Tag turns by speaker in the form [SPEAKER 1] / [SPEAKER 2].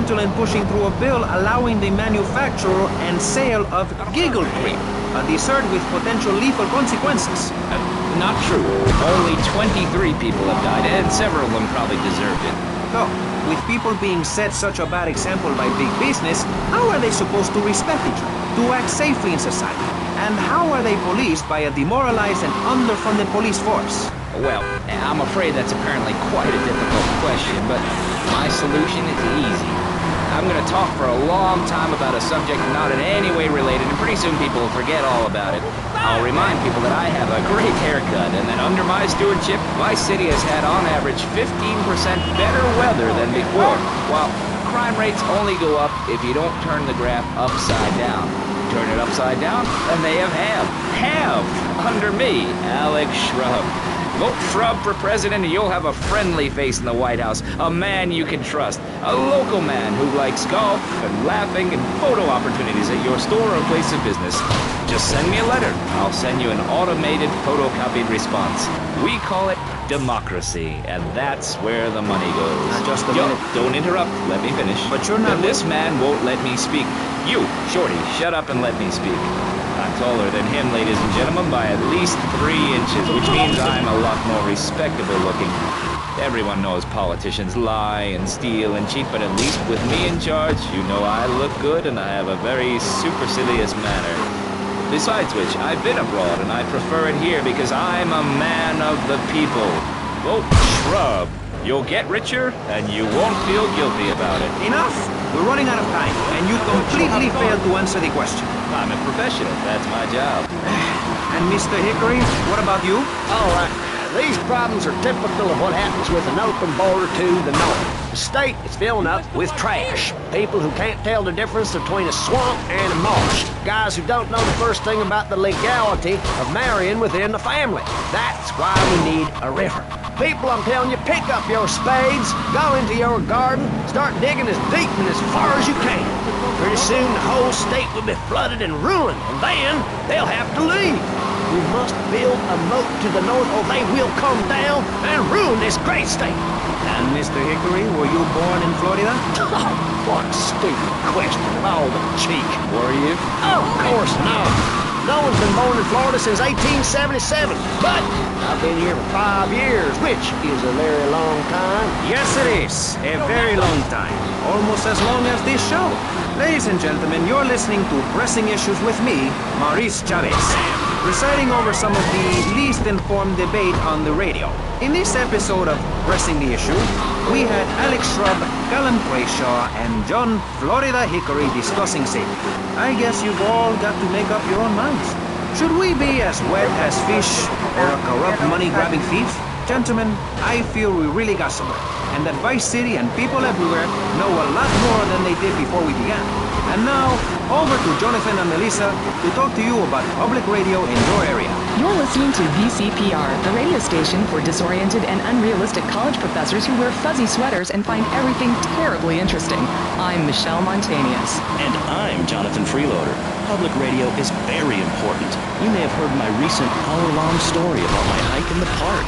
[SPEAKER 1] instrumental in pushing through a bill allowing the manufacture and sale of giggle cream, a dessert with potential lethal consequences.
[SPEAKER 2] Not true. Only 23 people have died, and several of them probably deserved it.
[SPEAKER 1] So, with people being set such a bad example by big business, how are they supposed to respect each other, to act safely in society? And how are they policed by a demoralized and underfunded police force?
[SPEAKER 2] Well, I'm afraid that's apparently quite a difficult question, but my solution is easy. I'm going to talk for a long time about a subject not in any way related, and pretty soon people will forget all about it. I'll remind people that I have a great haircut, and that under my stewardship, my city has had on average 15% better weather than before, while crime rates only go up if you don't turn the graph upside down. Turn it upside down, and they have under me, Alex Shrub. Vote Shrub for president and you'll have a friendly face in the White House, a man you can trust, a local man who likes golf and laughing and photo opportunities at your store or place of business. Just send me a letter. I'll send you an automated photocopied response. We call it democracy, and that's where the money goes.
[SPEAKER 1] Just a minute.
[SPEAKER 2] Don't interrupt. Let me finish.
[SPEAKER 1] But you're not...
[SPEAKER 2] And this man won't let me speak. You, Shorty, shut up and let me speak. I'm taller than him, ladies and gentlemen, by at least 3 inches, which means I'm a lot more respectable looking. Everyone knows politicians lie and steal and cheat, but at least with me in charge, you know I look good and I have a very supercilious manner. Besides which, I've been abroad and I prefer it here because I'm a man of the people. Vote Shrub. You'll get richer and you won't feel guilty about it.
[SPEAKER 1] Enough! We're running out of time, and you completely failed to answer the question.
[SPEAKER 2] I'm a professional. That's my job.
[SPEAKER 1] And Mr. Hickory, what about you?
[SPEAKER 3] All right. These problems are typical of what happens with an open border to the north. The state is filling up with trash. People who can't tell the difference between a swamp and a marsh. Guys who don't know the first thing about the legality of marrying within the family. That's why we need a river. People, I'm telling you, pick up your spades, go into your garden, start digging as deep and as far as you can. Pretty soon the whole state will be flooded and ruined, and then they'll have to leave. We must build a moat to the north or they will come down and ruin this great state.
[SPEAKER 1] And Mr. Hickory, were you born in Florida?
[SPEAKER 3] Oh, what a stupid question of all the cheek.
[SPEAKER 2] Were you?
[SPEAKER 3] Oh, of course not. No one's been born in Florida since 1877, but I've been here for 5 years, which is a very long time.
[SPEAKER 1] Yes, it is. A very long time. Almost as long as this show. Ladies and gentlemen, you're listening to Pressing Issues with me, Maurice Chavez, presiding over some of the least informed debate on the radio. In this episode of Pressing the Issue, we had Alex Shrub, Callum Crayshaw, and John Florida Hickory discussing safety. I guess you've all got to make up your own minds. Should we be as wet as fish or a corrupt money-grabbing thief? Gentlemen, I feel we really got somewhere, and that Vice City and people everywhere know a lot more than they did before we began. And now, over to Jonathan and Melissa to talk to you about public radio in your area.
[SPEAKER 4] You're listening to VCPR, the radio station for disoriented and unrealistic college professors who wear fuzzy sweaters and find everything terribly interesting. I'm Michelle Montanius.
[SPEAKER 5] And I'm Jonathan Freeloader. Public radio is very important. You may have heard my recent hour-long story about my hike in the park.